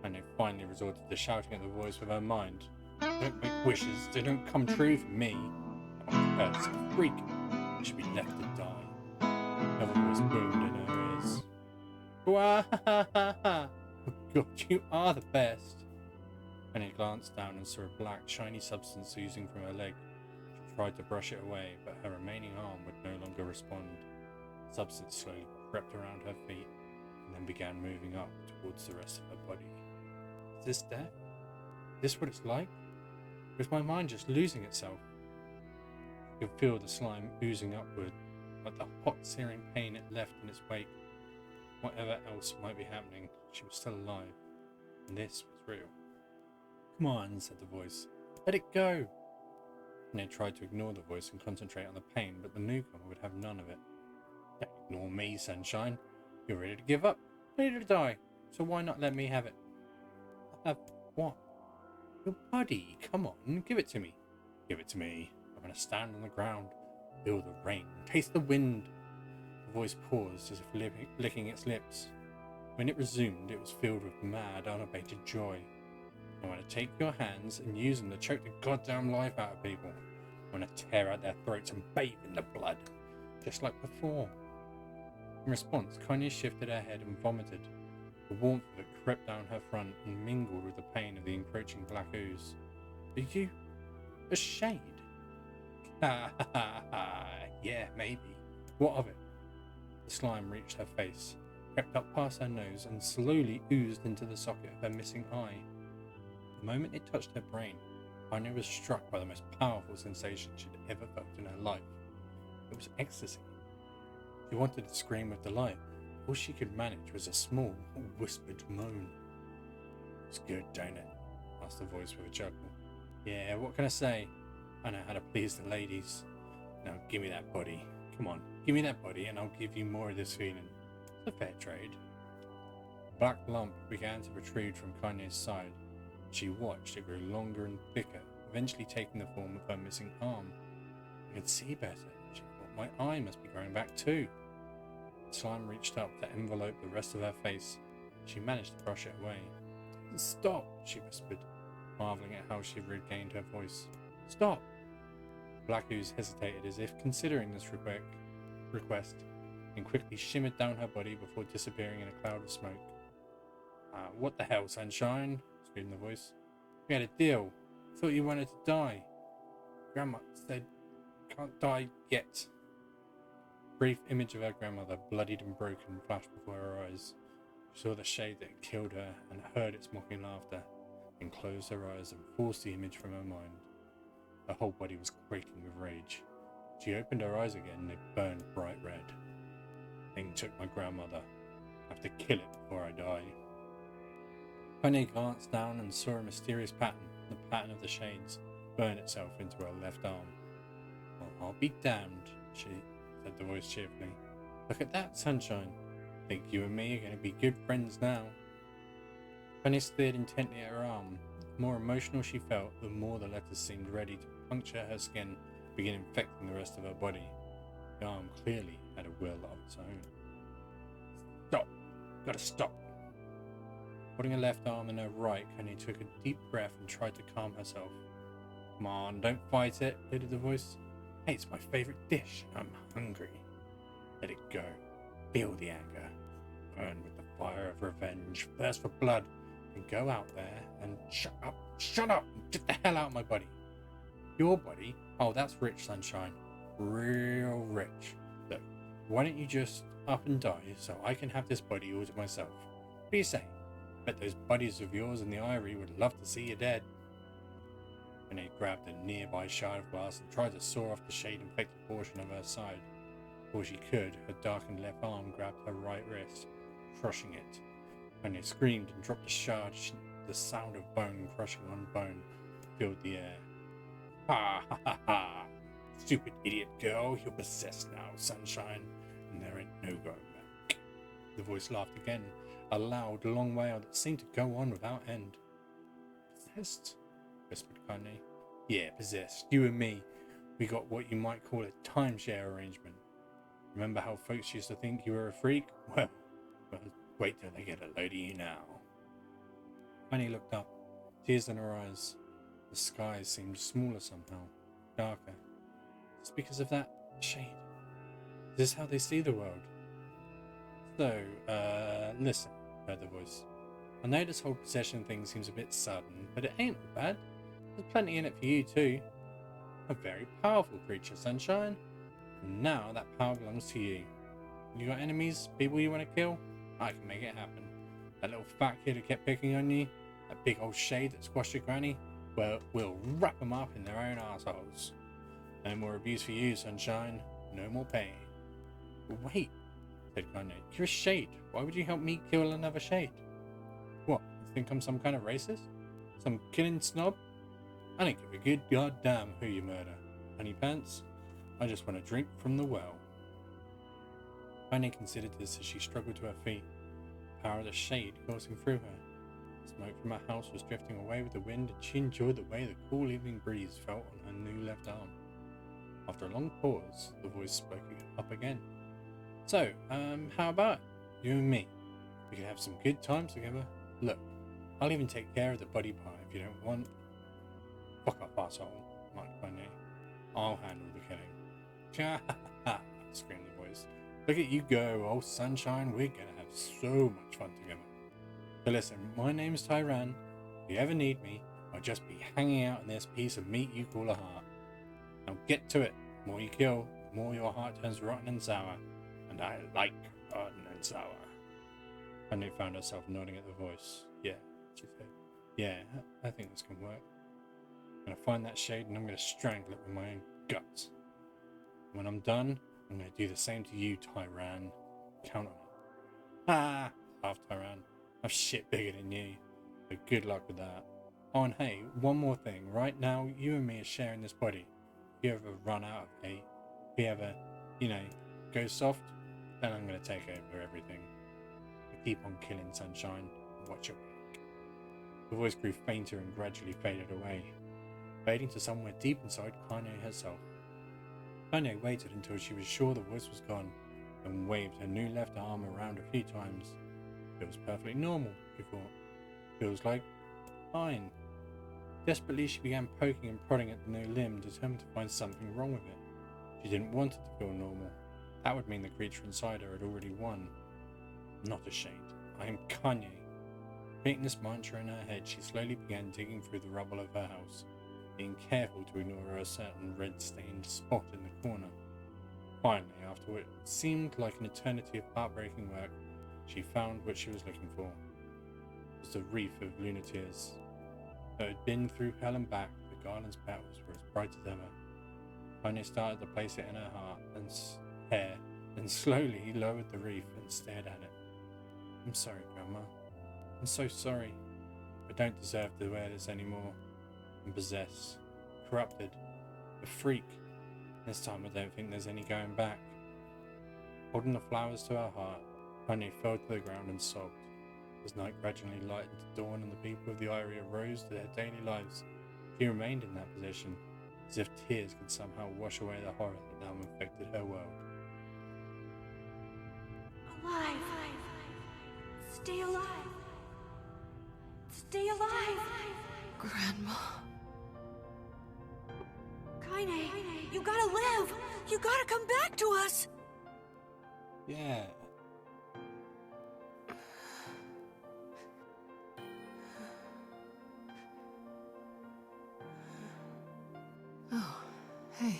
and they finally resorted to shouting at the voice with her mind. I don't make wishes, they don't come true for me. I'm a curse, a freak. I should be left to die. Another voice boomed in her ears. Wahahaha! Oh God, you are the best. Penny glanced down and saw a black, shiny substance oozing from her leg. She tried to brush it away, but her remaining arm would no longer respond. The substance slowly crept around her feet and then began moving up towards the rest of her body. Is this death? Is this what it's like? Or is my mind just losing itself? She could feel the slime oozing upward, like the hot, searing pain it left in its wake. Whatever else might be happening, she was still alive, and this was real. Come on, said the voice. Let it go. And they tried to ignore the voice and concentrate on the pain, but the newcomer would have none of it. Don't ignore me, sunshine. You're ready to give up, ready to die, so why not let me have it? Have what? Your body. Come on, give it to me. Give it to me. I'm going to stand on the ground, feel the rain, taste the wind. The voice paused as if licking its lips. When it resumed, it was filled with mad, unabated joy. I want to take your hands and use them to choke the goddamn life out of people. I want to tear out their throats and bathe in the blood, just like before. In response, Kanye shifted her head and vomited. The warmth of it crept down her front and mingled with the pain of the encroaching black ooze. Are you a shade? Ha ha ha ha. Yeah, maybe. What of it? The slime reached her face, crept up past her nose, and slowly oozed into the socket of her missing eye. The moment it touched her brain, Anya was struck by the most powerful sensation she'd ever felt in her life. It was ecstasy. She wanted to scream with delight. All she could manage was a small, whispered moan. It's good, don't it? Asked the voice with a chuckle. Yeah, what can I say? I know how to please the ladies. Now give me that body. Come on, give me that body and I'll give you more of this feeling. It's a fair trade. A black lump began to protrude from Kanye's side. She watched it grow longer and thicker, eventually taking the form of her missing arm. I can see better. She thought, my eye must be growing back too. The slime reached up to envelope the rest of her face. She managed to brush it away. Stop, she whispered, marveling at how she regained her voice. Stop! Black ooze hesitated as if considering this request, and quickly shimmered down her body before disappearing in a cloud of smoke. What the hell, sunshine? Screamed the voice. We had a deal. Thought you wanted to die. Grandma said, can't die yet. A brief image of her grandmother, bloodied and broken, flashed before her eyes. She saw the shade that had killed her and heard its mocking laughter, then closed her eyes and forced the image from her mind. Her whole body was quaking with rage. She opened her eyes again and they burned bright red. Thing took my grandmother. I have to kill it before I die. Kanye glanced down and saw a mysterious pattern, the pattern of the shades, burn itself into her left arm. Well, I'll be damned, said the voice cheerfully. Look at that, sunshine. Think you and me are going to be good friends now. Kanye stared intently at her arm. The more emotional she felt, the more the letters seemed ready to puncture her skin, begin infecting the rest of her body. The arm clearly had a will of its own. Stop! Gotta stop! Putting her left arm in her right, Kanye took a deep breath and tried to calm herself. Come on, don't fight it, pleaded the voice. Hey, it's my favourite dish. I'm hungry. Let it go. Feel the anger. Burn with the fire of revenge. Thirst for blood. And go out there and shut up, and get the hell out of my body. Your body? Oh, that's rich, sunshine. Real rich. Look, why don't you just up and die so I can have this body all to myself? What do you say? Bet those buddies of yours in the Eyrie would love to see you dead. And they grabbed a nearby shard of glass and tried to saw off the shade-infected portion of her side. Before she could, her darkened left arm grabbed her right wrist, crushing it. When they screamed and dropped the shard, the sound of bone crushing on bone filled the air. Ha ha ha ha! Stupid idiot girl, you're possessed now, sunshine, and there ain't no going back. The voice laughed again, a loud, long wail that seemed to go on without end. Possessed? Whispered Kanye. Yeah, possessed. You and me. We got what you might call a timeshare arrangement. Remember how folks used to think you were a freak? Well, wait till they get a load of you now. Annie looked up, tears in her eyes. The sky seemed smaller somehow, darker. It's because of that shade. Is this how they see the world? So, listen, heard the voice. I know this whole possession thing seems a bit sudden, but it ain't all bad. There's plenty in it for you too. A very powerful creature, Sunshine. And now that power belongs to you. You got enemies, people you want to kill? I can make it happen. That little fat kid who kept picking on you, that big old shade that squashed your granny, well, we'll wrap them up in their own assholes. No more abuse for you, Sunshine. No more pain. Wait, said Kanye. You're a shade. Why would you help me kill another shade? What, you think I'm some kind of racist? Some killing snob? I don't give a good goddamn who you murder. Honey pants? I just want to drink from the well. Kanye considered this as she struggled to her feet, the power of the shade coursing through her. Smoke from her house was drifting away with the wind, and she enjoyed the way the cool evening breeze felt on her new left arm. After a long pause, the voice spoke up again. So, how about you and me? We could have some good times together. Look, I'll even take care of the body part if you don't want. Fuck up, asshole, mocked Kanye. I'll handle the killing. Ha ha ha, screamed the voice. Look at you go, old Sunshine, we're gonna have so much fun together. So listen, my name's Tyran. If you ever need me, I'll just be hanging out in this piece of meat you call a heart. Now get to it. The more you kill, the more your heart turns rotten and sour. And I like rotten and sour. Kanye found herself nodding at the voice. Yeah, she said. Yeah, I think this can work. I'm gonna find that shade and I'm gonna strangle it with my own guts. When I'm done, I'm gonna do the same to you, Tyran. Count on it. Ha! Laughed Tyran. I'm shit bigger than you. So good luck with that. Oh, and hey, one more thing. Right now, you and me are sharing this body. If you ever run out of hate, if you ever, go soft, then I'm gonna take over everything. I keep on killing, Sunshine. Watch your back. The voice grew fainter and gradually faded away, fading to somewhere deep inside Kanye herself. Kanye waited until she was sure the voice was gone, and waved her new left arm around a few times. It was perfectly normal, she thought. Feels like fine. Desperately, she began poking and prodding at the new limb, determined to find something wrong with it. She didn't want it to feel normal. That would mean the creature inside her had already won. Not a shade. I am Kanye. Repeating this mantra in her head, she slowly began digging through the rubble of her house, being careful to ignore a certain red-stained spot in the corner. Finally, after what seemed like an eternity of heartbreaking work, she found what she was looking for. It was the wreath of lunar tears. Though it had been through hell and back, the garland's petals were as bright as ever. Kanye started to place it in her heart and hair, and slowly lowered the wreath and stared at it. I'm sorry, Grandma. I'm so sorry. I don't deserve to wear this anymore. I'm possessed, corrupted, a freak. This time I don't think there's any going back. Holding the flowers to her heart, Kanye fell to the ground and sobbed. As night gradually lightened to dawn and the people of the area rose to their daily lives, she remained in that position, as if tears could somehow wash away the horror that now infected her world. Alive! Stay alive! Stay alive! Grandma. Kaine, you gotta live! You gotta come back to us! Yeah. Oh, hey.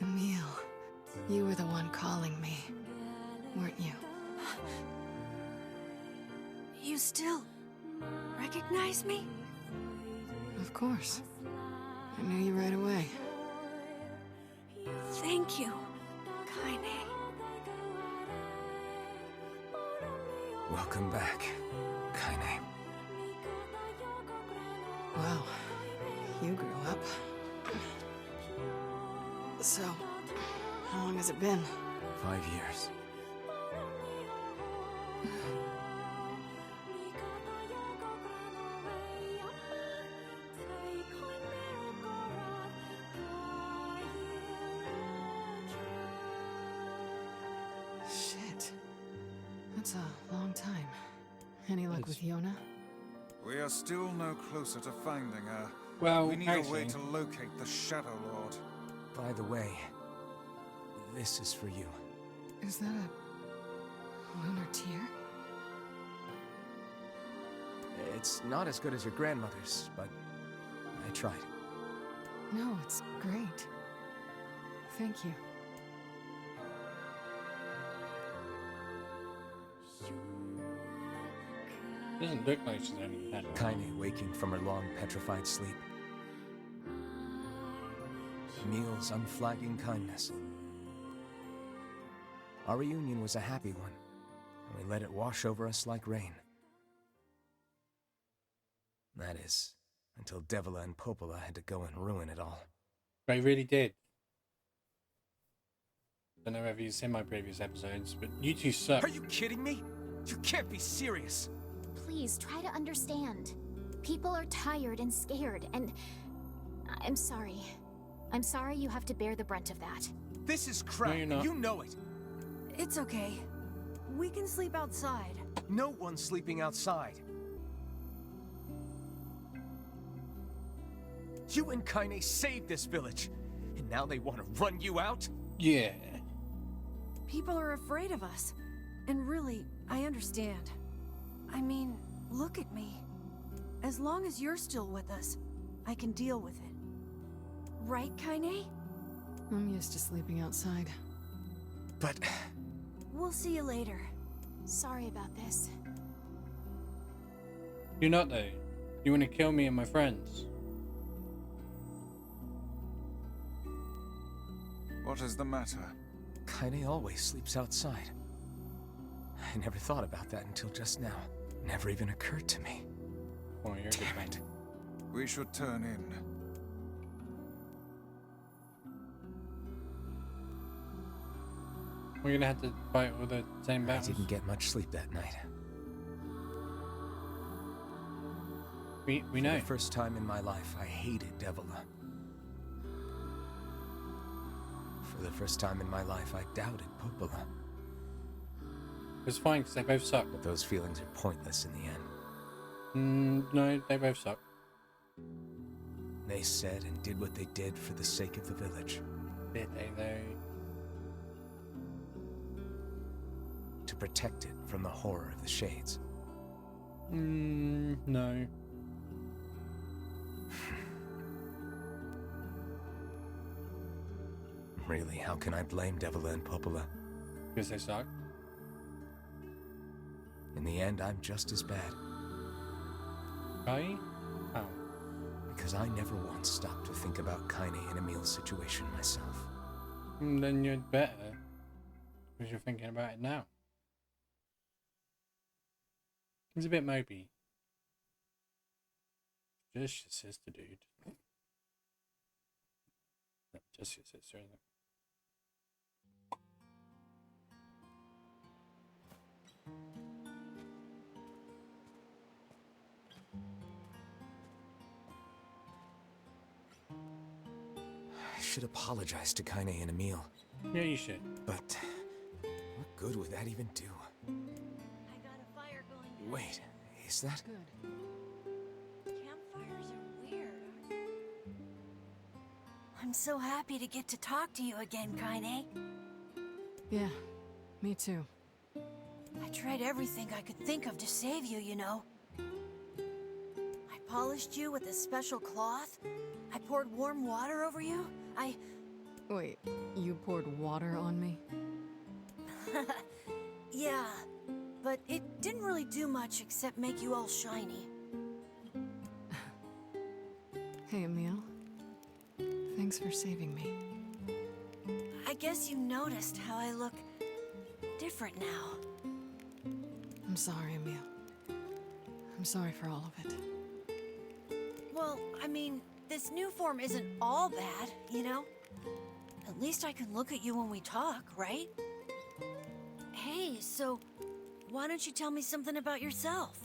Emil, you were the one calling me, weren't you? You still recognize me? Of course. I knew you right away. Thank you, Kaine. Welcome back, Kaine. Wow, you grew up. So, how long has it been? 5 years. That's a long time. Any luck with Yona? We are still no closer to finding her. Well, We need actually, a way to locate the Shadow Lord. By the way, this is for you. Is that a lunar tear? It's not as good as your grandmother's, but I tried. No, it's great. Thank you. doesn't look like she's only had one. Kaine waking from her long petrified sleep. Emil's unflagging kindness. Our reunion was a happy one, and we let it wash over us like rain. That is, until Devila and Popola had to go and ruin it all. They really did. Don't know if you've seen my previous episodes, but you two suck. Are you kidding me? You can't be serious! Please try to understand. People are tired and scared, and I'm sorry. I'm sorry you have to bear the brunt of that. This is crap, No, you're not. you know it! It's okay. We can sleep outside. No one's sleeping outside. You and Kaine saved this village, and now they want to run you out? Yeah. People are afraid of us. And really, I understand. I mean, look at me. As long as you're still with us, I can deal with it. Right, Kaine? I'm used to sleeping outside. But We'll see you later. Sorry about this. You're not though. You want to kill me and my friends. What is the matter? Kaine always sleeps outside. I never thought about that until just now. Never even occurred to me. Oh, you're a good Damn man. it. We should turn in. We're gonna have to fight all the same I battles. didn't get much sleep that night. We For know. the first time in my life, I hated Devila. For the first time in my life, I doubted Popola. It's fine because they both suck. But those feelings are pointless in the end. No, they both suck. They said and did what they did for the sake of the village. Did they though? To protect it from the horror of the Shades. No. Really, how can I blame Devila and Popola? Because they suck. In the end, I'm just as bad. Right? How? Because I never once stopped to think about Kaine and Emil's situation myself. Then you're better. Because you're thinking about it now. He's a bit mopey. Just your sister, dude. No, just your sister, isn't it? I should apologize to Kaine and Emil. Yeah, you should. But what good would that even do? I got a fire going. Wait, is that... Good. Campfires are weird, aren't they? I'm so happy to get to talk to you again, Kaine. Yeah, me too. I tried everything I could think of to save you, you know. I polished you with a special cloth. I poured warm water over you. Wait, you poured water on me? Yeah, but it didn't really do much except make you all shiny. Hey, Emil. Thanks for saving me. I guess you noticed how I look different now. I'm sorry, Emil. I'm sorry for all of it. Well, I mean, this new form isn't all bad, you know? At least I can look at you when we talk, right? Hey, so why don't you tell me something about yourself?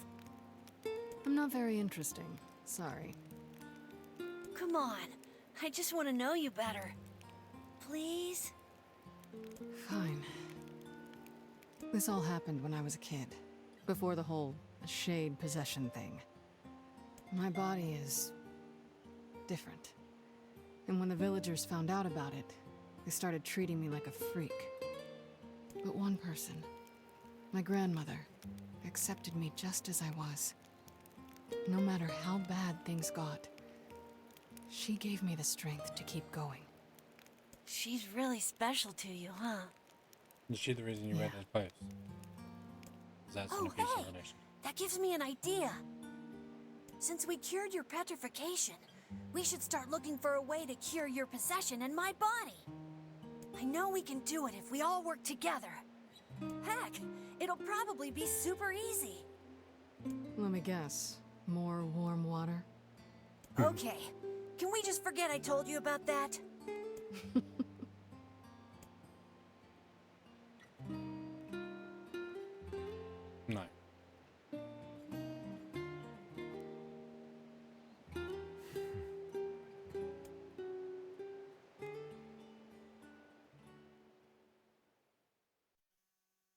I'm not very interesting. Sorry. Come on, I just want to know you better. Please? Fine. This all happened when I was a kid, before the whole shade possession thing. My body is different. And when the villagers found out about it, they started treating me like a freak. But one person, my grandmother, accepted me just as I was. No matter how bad things got, she gave me the strength to keep going. She's really special to you, huh? Is she the reason you read this post? Is that Oh, some piece hey! of relation? That gives me an idea. Since we cured your petrification, we should start looking for a way to cure your possession and my body. I know we can do it if we all work together. Heck, it'll probably be super easy. Let me guess. More warm water? Okay, can we just forget I told you about that? No.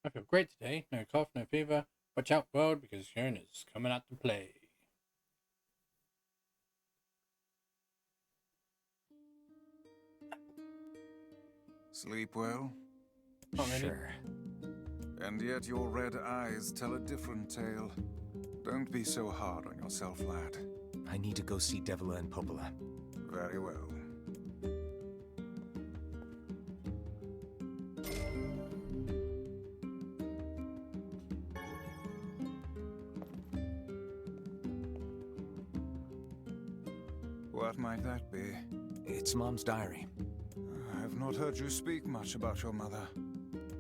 I feel great today. No cough, no fever. Watch out, world, because Fiona's coming out to play. Sleep well? Not really. Sure. And yet your red eyes tell a different tale. Don't be so hard on yourself, lad. I need to go see Devila and Popola. Very well. What might that be? It's Mom's diary. I've not heard you speak much about your mother.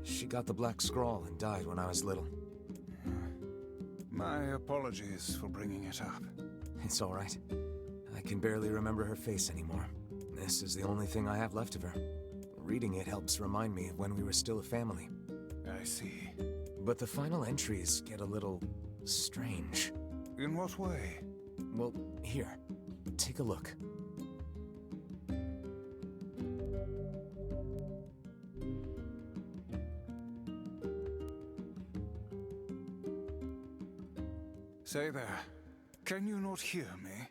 She got the Black Scrawl and died when I was little. My apologies for bringing it up. It's all right. I can barely remember her face anymore. This is the only thing I have left of her. Reading it helps remind me of when we were still a family. I see. But the final entries get a little strange. In what way? Well, here, take a look. Say there, can you not hear me?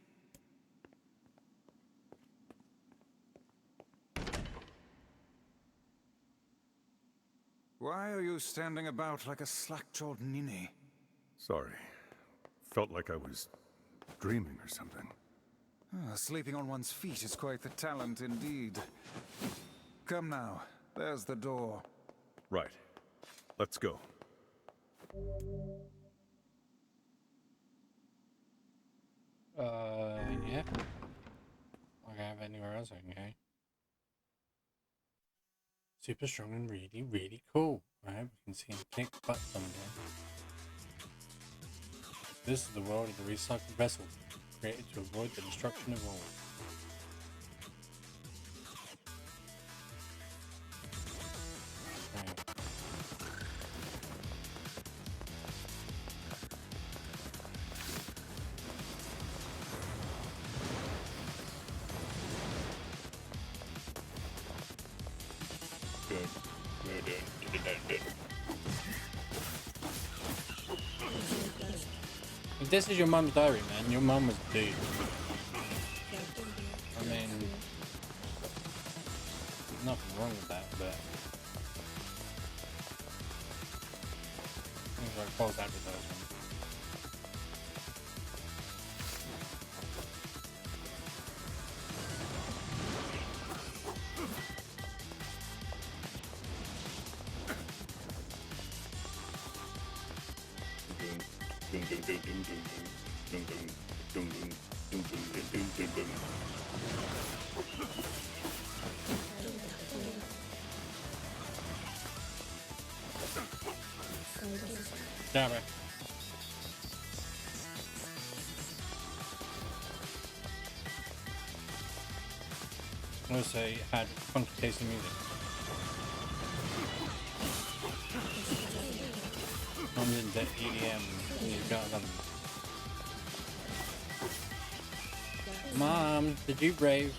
Why are you standing about like a slack-jawed ninny? Sorry. Felt like I was dreaming or something. Sleeping on one's feet is quite the talent indeed. Come now, there's the door. Right. Let's go. Yeah. I don't have anywhere else I can go. Super strong and really, really cool. I hope we can see him kick butt someday. This is the world of the recycled vessel, created to avoid the destruction of all. Right. If this is your mum's diary, man, your mum was a dude. I mean, there's nothing wrong with that, but things like false advertising. Damn it. Also, it had funky tasty music. Comes into EDM and you've got them. Mom, did you rave?